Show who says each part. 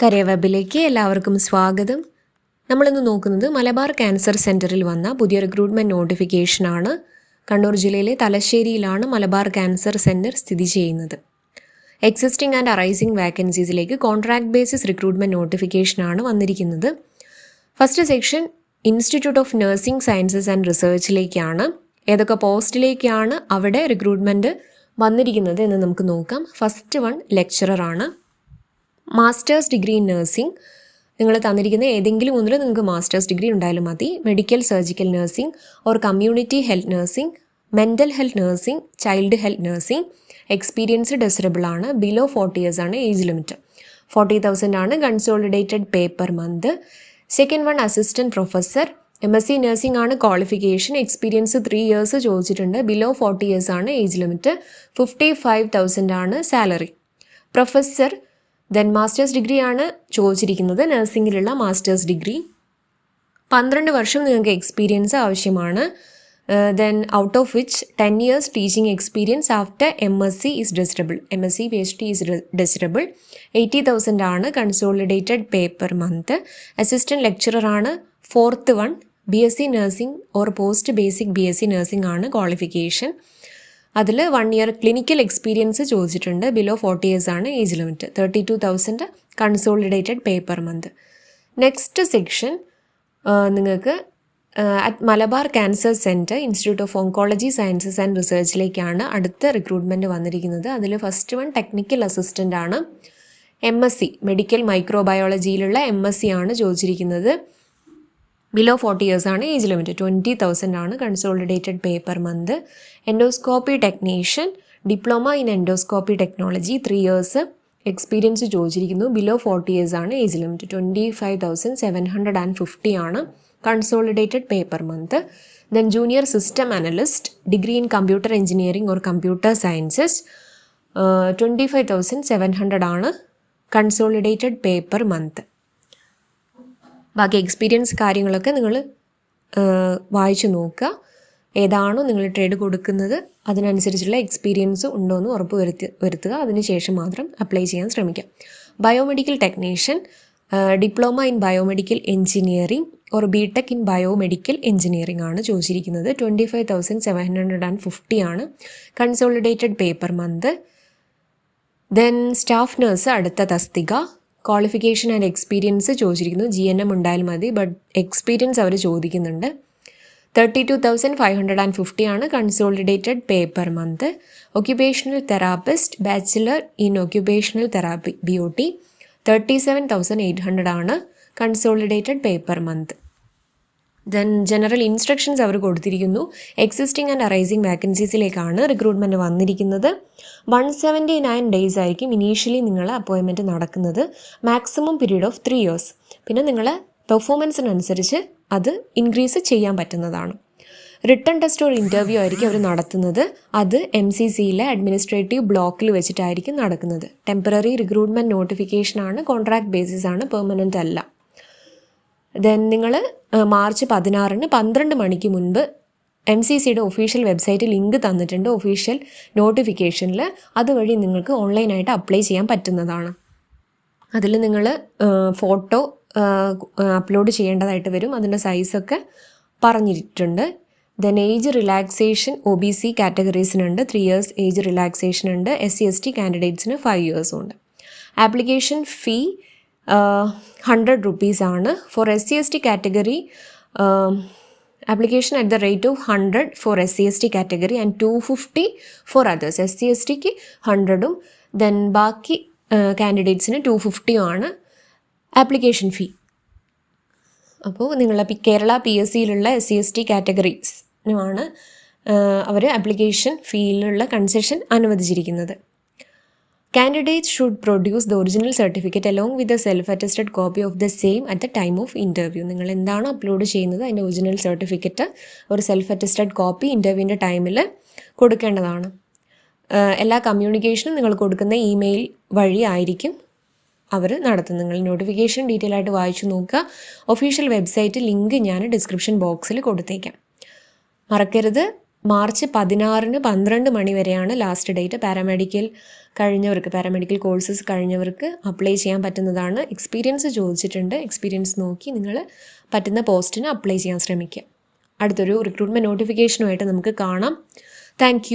Speaker 1: Career വെബിലേക്ക് എല്ലാവർക്കും സ്വാഗതം. നമ്മളിന്ന് നോക്കുന്നത് മലബാർ ക്യാൻസർ സെൻറ്ററിൽ വന്ന പുതിയ റിക്രൂട്ട്മെൻറ്റ് നോട്ടിഫിക്കേഷനാണ്. കണ്ണൂർ ജില്ലയിലെ തലശ്ശേരിയിലാണ് മലബാർ ക്യാൻസർ സെൻറ്റർ സ്ഥിതി ചെയ്യുന്നത്. എക്സിസ്റ്റിംഗ് ആൻഡ് അറൈസിംഗ് വാക്കൻസീസിലേക്ക് കോൺട്രാക്ട് ബേസിസ് റിക്രൂട്ട്മെൻറ്റ് നോട്ടിഫിക്കേഷനാണ് വന്നിരിക്കുന്നത്. First section institute of nursing sciences and റിസർച്ചിലേക്കാണ്. ഏതൊക്കെ പോസ്റ്റിലേക്കാണ് അവിടെ റിക്രൂട്ട്മെൻറ്റ് വന്നിരിക്കുന്നത് എന്ന് നമുക്ക് നോക്കാം. ഫസ്റ്റ് വൺ ലെക്ചററാണ്. Masters degree in nursing. നിങ്ങൾ തന്നിരിക്കുന്ന ഏതെങ്കിലും ഒന്നിൽ നിങ്ങൾക്ക് മാസ്റ്റേഴ്സ് ഡിഗ്രി ഉണ്ടായാലും മതി. Medical surgical nursing or community health nursing, mental health nursing, child health nursing. Experience desirable ആണ്. ബിലോ 40 years ആണ് ഏജ് ലിമിറ്റ്. 40,000 ആണ് consolidated pay per month. Second one assistant professor. MSc nursing ആണ് qualification. Experience 3 years ചോദിച്ചിട്ടുണ്ട്. Below 40 years ആണ് age limit. 55,000 ആണ് salary. Professor then masters degree ആണ് ചോദിച്ചിരിക്കുന്നത്. നഴ്സിംഗിലുള്ള masters degree. 12 വർഷം നിങ്ങൾക്ക് എക്സ്പീരിയൻസ് ആവശ്യമാണ്. Then out of which 10 years teaching experience after MSc is desirable. MSc PhD is desirable. 80,000 ആണ് consolidated pay per month. Assistant lecturer ആണ്. Fourth one BSc nursing or post basic BSc nursing ആണ് qualification. അതിൽ 1 year clinical experience ചോദിച്ചിട്ടുണ്ട്. Below 40 years ആണ് age limit. 32,000 consolidated pay per month. Next section നിങ്ങൾക്ക് at Malabar cancer centre institute of oncology sciences and റിസർച്ചിലേക്കാണ് അടുത്ത recruitment വന്നിരിക്കുന്നത്. അതിൽ first one technical assistant ആണ്. MSc medical മൈക്രോബയോളജിയിലുള്ള MSc ആണ് ചോദിച്ചിരിക്കുന്നത്. ബിലോ 40 years ആണ് ഏജ് ലിമിറ്റ്. 20,000 ആണ് consolidated pay per month. Endoscopy technician, diploma in endoscopy technology, 3 years experience ചോദിച്ചിരിക്കുന്നു. ബിലോ 40 years ആണ് ഏജ് ലിമിറ്റ്. 25,750 ആണ് consolidated pay per month. Then junior system analyst, degree in computer engineering or computer sciences, 25,700 ആണ് consolidated pay per month. ബാക്കി experience കാര്യങ്ങളൊക്കെ നിങ്ങൾ വായിച്ചു നോക്കുക. ഏതാണോ നിങ്ങൾ ട്രേഡ് കൊടുക്കുന്നത് അതിനനുസരിച്ചുള്ള എക്സ്പീരിയൻസ് ഉണ്ടോ എന്ന് ഉറപ്പ് വരുത്തുക. അതിനുശേഷം മാത്രം അപ്ലൈ ചെയ്യാൻ ശ്രമിക്കാം. Biomedical technician, diploma in biomedical engineering or BTech in biomedical engineering ആണ് ചോദിച്ചിരിക്കുന്നത്. 25,750 ആണ് consolidated pay per month. Then staff nurse അടുത്ത തസ്തിക. ക്വാളിഫിക്കേഷൻ ആൻഡ് എക്സ്പീരിയൻസ് ചോദിച്ചിരിക്കുന്നു. GNM ഉണ്ടായാലും മതി, ബട്ട് എക്സ്പീരിയൻസ് അവർ ചോദിക്കുന്നുണ്ട്. 32,550 ആണ് കൺസോളിഡേറ്റഡ് പേ പെർ മന്ത്. Occupational therapist, bachelor in occupational therapy BOT, 37,800 ആണ് consolidated pay per month. Then general instructions അവർ കൊടുത്തിരിക്കുന്നു. എക്സിസ്റ്റിംഗ് ആൻഡ് അറൈസിംഗ് വാക്കൻസീസിലേക്കാണ് റിക്രൂട്ട്മെൻറ്റ് വന്നിരിക്കുന്നത്. 179 days ആയിരിക്കും ഇനീഷ്യലി നിങ്ങൾ അപ്പോയിൻമെൻറ്റ് നടക്കുന്നത്. Maximum period of 3 years. പിന്നെ നിങ്ങളെ പെർഫോമൻസിനനുസരിച്ച് അത് ഇൻക്രീസ് ചെയ്യാൻ പറ്റുന്നതാണ്. റിട്ടൺ ടെസ്റ്റ് ഓർ ഇൻ്റർവ്യൂ ആയിരിക്കും അവർ നടത്തുന്നത്. അത് MCCയിലെ അഡ്മിനിസ്ട്രേറ്റീവ് ബ്ലോക്കിൽ വെച്ചിട്ടായിരിക്കും നടക്കുന്നത്. ടെമ്പററി റിക്രൂട്ട്മെൻറ്റ് നോട്ടിഫിക്കേഷനാണ്. കോൺട്രാക്ട് ബേസിസ് ആണ്, പെർമനൻ്റ് അല്ല. ദെൻ നിങ്ങൾ മാർച്ച് 16 12 മണിക്ക് മുൻപ് MCCയുടെ ഒഫീഷ്യൽ വെബ്സൈറ്റ് ലിങ്ക് തന്നിട്ടുണ്ട് ഒഫീഷ്യൽ നോട്ടിഫിക്കേഷനിൽ. അതുവഴി നിങ്ങൾക്ക് ഓൺലൈനായിട്ട് അപ്ലൈ ചെയ്യാൻ പറ്റുന്നതാണ്. അതിൽ നിങ്ങൾ ഫോട്ടോ അപ്ലോഡ് ചെയ്യേണ്ടതായിട്ട് വരും. അതിൻ്റെ സൈസൊക്കെ പറഞ്ഞിട്ടുണ്ട്. ദെൻ ഏജ് റിലാക്സേഷൻ OBC കാറ്റഗറീസിനുണ്ട്. 3 years ഏജ് റിലാക്സേഷൻ ഉണ്ട്. SC ST കാൻഡിഡേറ്റ്സിന് 5 years ഉണ്ട്. ആപ്ലിക്കേഷൻ ഫീ 100 rupees ആണ്. For SC ST category application at the rate of 100 for SC ST category and 250 for others. SC STക്ക് 100ഉം then ബാക്കി കാൻഡിഡേറ്റ്സിന് 250 ആണ് application fee. അപ്പോൾ നിങ്ങളെ Kerala PSCയിലുള്ള SC ST കാറ്റഗറീസിനുമാണ് അവർ application ഫീയിലുള്ള concession അനുവദിച്ചിരിക്കുന്നത്. Candidates should produce the original certificate along with the self-attested copy of the same at the time of interview. നിങ്ങൾ എന്താണ് upload ചെയ്യുന്നത് അതിൻ്റെ original certificate ഒരു സെൽഫ് അറ്റസ്റ്റഡ് കോപ്പി ഇൻ്റർവ്യൂവിൻ്റെ ടൈമിൽ കൊടുക്കേണ്ടതാണ്. എല്ലാ കമ്മ്യൂണിക്കേഷനും നിങ്ങൾ കൊടുക്കുന്ന ഇമെയിൽ വഴി ആയിരിക്കും അവർ നടത്തുന്നത്. നിങ്ങൾ നോട്ടിഫിക്കേഷൻ ഡീറ്റെയിൽ ആയിട്ട് വായിച്ചു നോക്കുക. ഒഫീഷ്യൽ വെബ്സൈറ്റ് ലിങ്ക് ഞാൻ ഡിസ്ക്രിപ്ഷൻ ബോക്സിൽ കൊടുത്തേക്കാം. മറക്കരുത്, മാർച്ച് 16-ന് 12 മണി വരെയാണ് ലാസ്റ്റ് ഡേറ്റ്. പാരാമെഡിക്കൽ കോഴ്സസ് കഴിഞ്ഞവർക്ക് അപ്ലൈ ചെയ്യാൻ പറ്റുന്നതാണ്. എക്സ്പീരിയൻസ് ചോദിച്ചിട്ടുണ്ട്. എക്സ്പീരിയൻസ് നോക്കി നിങ്ങൾ പറ്റുന്ന പോസ്റ്റിന് അപ്ലൈ ചെയ്യാൻ ശ്രമിക്കുക. അടുത്തൊരു റിക്രൂട്ട്മെൻറ്റ് നോട്ടിഫിക്കേഷനുമായിട്ട് നമുക്ക് കാണാം. താങ്ക്